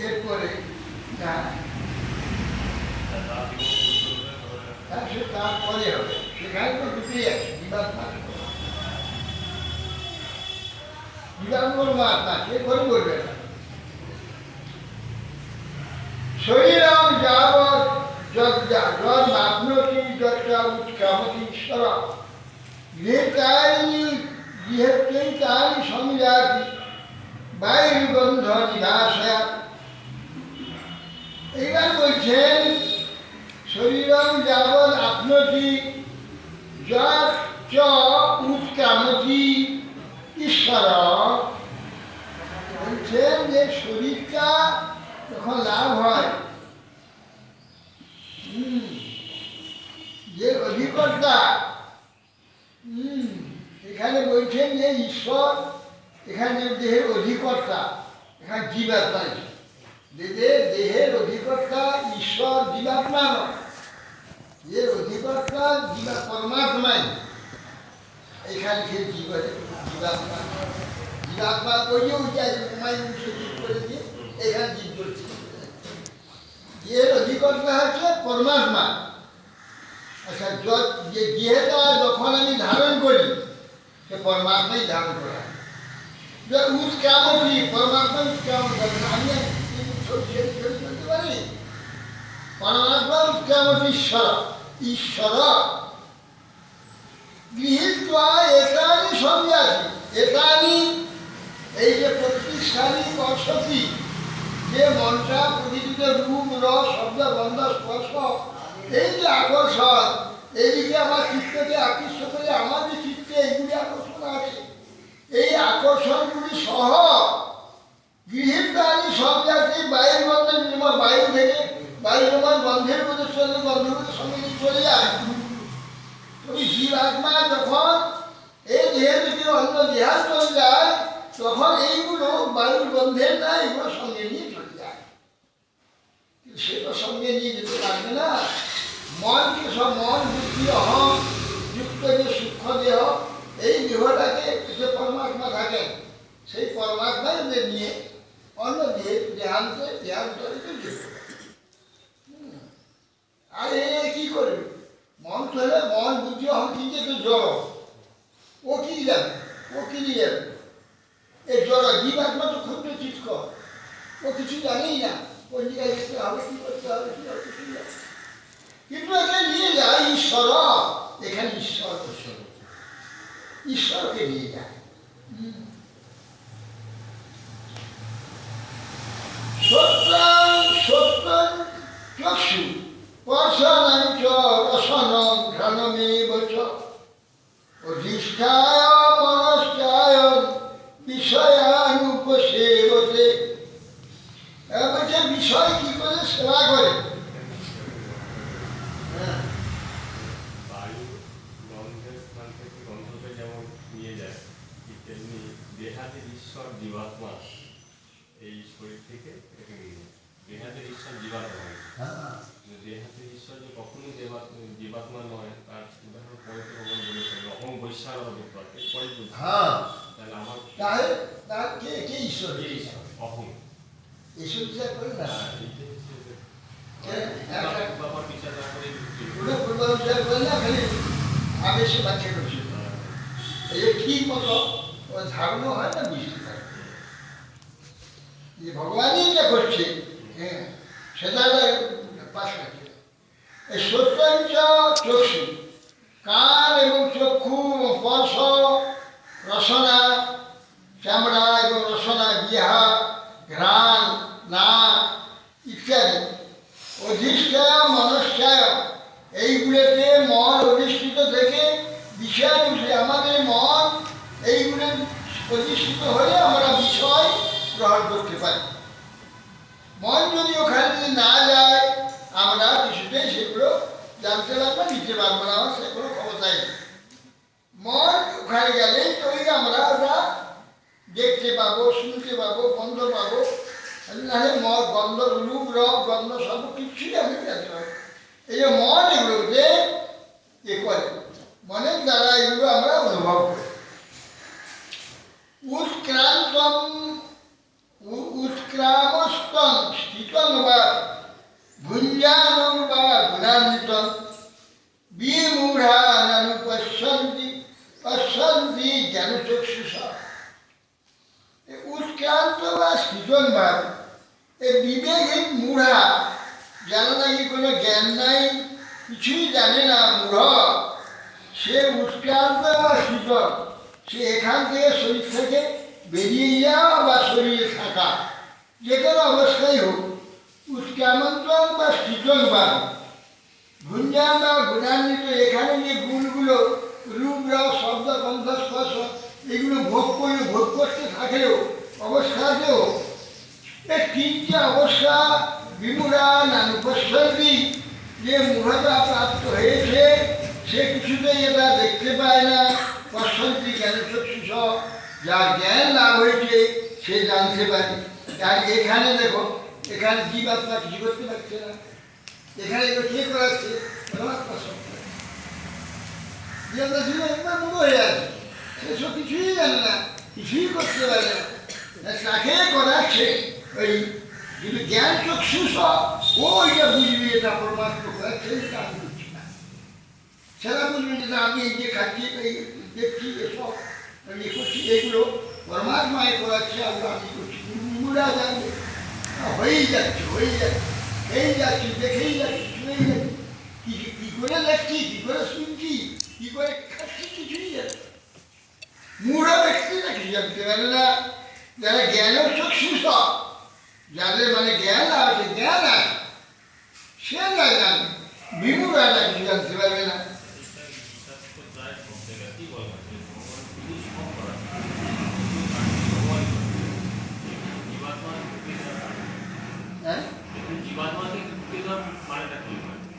এরপরে না সে তারপরে হবে, সেখানে তো দুটোই আছে, জীবাত্মার মাত না, সে করে বলবে না। শরীরম যাবৎ যদ্মাপ্নোতি যত্রা উৎক্রামতি ঈশ্বর গৃহেতানি গৃহেত্যৈতানি সংযাতি বায়ুগন্ধ নিভাসয়া। এইবার বলছেন শরীরম যাবৎ আপ্নোতি যৎ উৎক্রামতি ঈশ্বর, বলছেন যে শরীরটা যখন লাভ হয়, যে অধিকর্তা, এখানে বলছেন যে ঈশ্বর, এখানে দেহের অধিকর্তা, এখানে জীবাত্মা, দেহের অধিকর্তা ঈশ্বর, জীবাত্মা নয়। যে অধিকর্তা জীবা পরমাত্মাই, এখানে সে জীবাত্মা, জীবাত্মা করিয়ে উঠায় উমায় জীব করে দিয়ে এখানে জীব করছে। এর অধিকর্তা হচ্ছে পরমাত্মা। আচ্ছা, যে দেহটা যখন আমি ধারণ করি, সে পরমাত্মাই ধারণ করা। উৎক্রামতি, পরমাত্মা উৎক্রামণ করে না, আমি চলতে পারি। পরমাত্মা উৎক্রামতি ঈশ্বর, ঈশ্বর গৃহীত্বা একানি সংযাতি। একানি, এই যে প্রতিষ্ঠানী পর্ষতি, যে মনটা প্রতিটিতে রূপ রস শব্দ গন্ধ স্পর্শ, এই যে আকর্ষণ, এইদিকে আমার চিত্তকে আকৃষ্ট করে, আমার যে চিত্তে এইগুলি আকর্ষণ আছে, এই আকর্ষণগুলি সহ গৃহীতানি সংযাতি বায়ুর গন্ধে নির্মল, বায়ু থেকে বায়ু তোমার গন্ধের মধ্যে চলে, গন্ধগুলোর সঙ্গে চলে যায়। তুমি জীবাত্মা যখন এই দেহের থেকে অন্য দেহা চলে যায়, তখন এইগুলো বায়ুর গন্ধের না, এগুলো সঙ্গে নিয়ে চলে যায়। সেটা সঙ্গে নিয়ে যেতে পারবে না। মনকে সব, মন বুদ্ধি অহং যুক্ত যে সূক্ষ্ম দেহ, এই দেহটাকে যে পরমাত্মা থাকেন, সেই পরমাত্মাই নিয়ে অন্য দেহান্তরিত যেতে। আর এ কি করবে? মন তো হলে মন বুদ্ধি অহং কিন্তু একটু জড়, ও কি যাবে, ও কি নিয়ে যাবে? এই জড় জীবাত্মা তো ক্ষুদ্র চিত্ত, ও কিছু জানেই না কোন জায়গায় যেতে হবে, কি করতে হবে, কি হবে, কিন্তু এখানে নিয়ে যায় ঈশ্বর। এখানে ঈশ্বর, ঈশ্বরকে নিয়ে যায়। সত্যং সত্যং চক্ষু পর্শনং চ রসনং ঘ্রাণমেব চ অধিষ্ঠায় মনশ্চায় বিষয়ানুপসেবতে। বলছে বিষয় কি করে সেবা করে। বায়ু গন্ধের স্থান থেকে গন্ধকে যেমন নিয়ে যায়, ঠিক তেমনি দেহাদের ঈশ্বর জীবাত্মা এই শরীর থেকে এটাকে নিয়ে যায়। দেহাদের ঈশ্বর জীবাত্মা হয়, দেহাদের ঈশ্বর যে কখনোই জীবাত্মা নয়, তার উদাহরণ পরে তো ভগবান বলেছেন অহং বৈশ্বার বিপ্লবে পরে বলছে। তাহলে আমার তার কে কে ঈশ্বর? কে ঈশ্বর? অহং। ঈশ্বর বিচার করে না, বাবার বিচার না করে বিচার করে না, খালি আবেশে বাচ্চা করছে। এই ঠিক মতো ধারণা হয় না, বুঝতে পারে যে ভগবানই যা করছে, হ্যাঁ, সেটা পাশ করছে। এই সত্যাঞ্চ চক্ষু, কান এবং চক্ষু, স্পর্শ, রসনা, চামড়া এবং রসনা, বিহা, ঘ্রাণ, নাক ইত্যাদি, অধিষ্ঠায় মনশ্চায়, এইগুলোতে মন অধিষ্ঠিত থেকে বিষয় উঠে, আমাদের মন এইগুলো প্রতিষ্ঠিত হয়ে আমরা বিষয় গ্রহণ করতে পারি। মন যদি ওখানে না যায়, আমরা কিছুতেই সেগুলো জানতে পারবো, নিতে পারবো না, আমার সেগুলো ক্ষমতাই নেই। মন ওখানে গেলেই তৈরি আমরা ওটা দেখতে পাবো, শুনতে পাবো, গন্ধ পাবো। নাহলে মন গন্ধ, রূপ রব গন্ধ সব কিছুই আমি জানতে পারবো। এই যে মন এগুলোতে এ করে, মনের দ্বারা এগুলো আমরা অনুভব করি। উৎক্রান্তম উৎক্রামস্তং ভুঞ্জানং বা গুণান্বিতং বিমূঢ়ানুপশ্যন্তি পশ্যন্তি জ্ঞানচক্ষুষা। উৎক্রান্ত বা সৃজন ভাব, এই বিবেকহীন মূঢ়া, যারা নাকি কোনো জ্ঞান নাই, কিছুই জানে না, মূঢ়, সে উৎক্রান্ত বা সৃজন, সে এখান থেকে শরীর থেকে বেরিয়ে যাওয়া বা শরীরে থাকা, যে কোনো অবস্থায় হোক, উৎক্রান্ত বা সৃজন ভাব, ভুঞ্জান বা গুণান্বিত, এখানে যে গুণগুলো রূপ রস শব্দ গন্ধ স্পর্শ এগুলো ভোগ করতে থাকলেও অবস্থাতেও এই তিনটে অবস্থা বিমূঢ়ানুপশ্যন্তি, যে মূঢ়তা প্রাপ্ত হয়েছে সে কিছুতেই এটা দেখতে পায় না। পশ্যন্তি জ্ঞানচক্ষুষ, যার জ্ঞান লাভ হয়েছে সে জানতে পারে। আর এখানে দেখো, এখানে জীবাত্মা কিছু করতে পারছে না, এখানে এগুলো কে করাচ্ছে? পরমাত্মা সব করে। জীবাত্মা ছিল একবার মূঢ় হয়ে আছে, সেসব কিছুই জানে না, কিছুই করতে পারে না, তাকে করাচ্ছে ওই যদি জ্ঞান চক্ষুষ, ওইটা বুঝবি এটা পরমাত্মা করাচ্ছে, এটা আমি বুঝছি না। সেটা বুঝবি যে আমি এই যে খাচ্ছি, এই দেখছি, এসব আমি করছি, এগুলো পরমাত্মায় করাচ্ছে, আমরা আমি করছি। মূঢ়া জানবে হয়েই যাচ্ছে, খেয়েই যাচ্ছি, দেখেই যাচ্ছি, শুনেই যাচ্ছি, কি করে দেখছি, কি করে শুনছি, কি করে খাচ্ছি, কিছুই যাচ্ছে। মূঢ় ব্যক্তিরা কি জানতে পারে না, যারা জ্ঞানের চক্ষুষ, যাদের মানে জ্ঞান আছে, জ্ঞান আছে, সে না জানবে। বিমূঢ়রা কিছু জানতে পারবে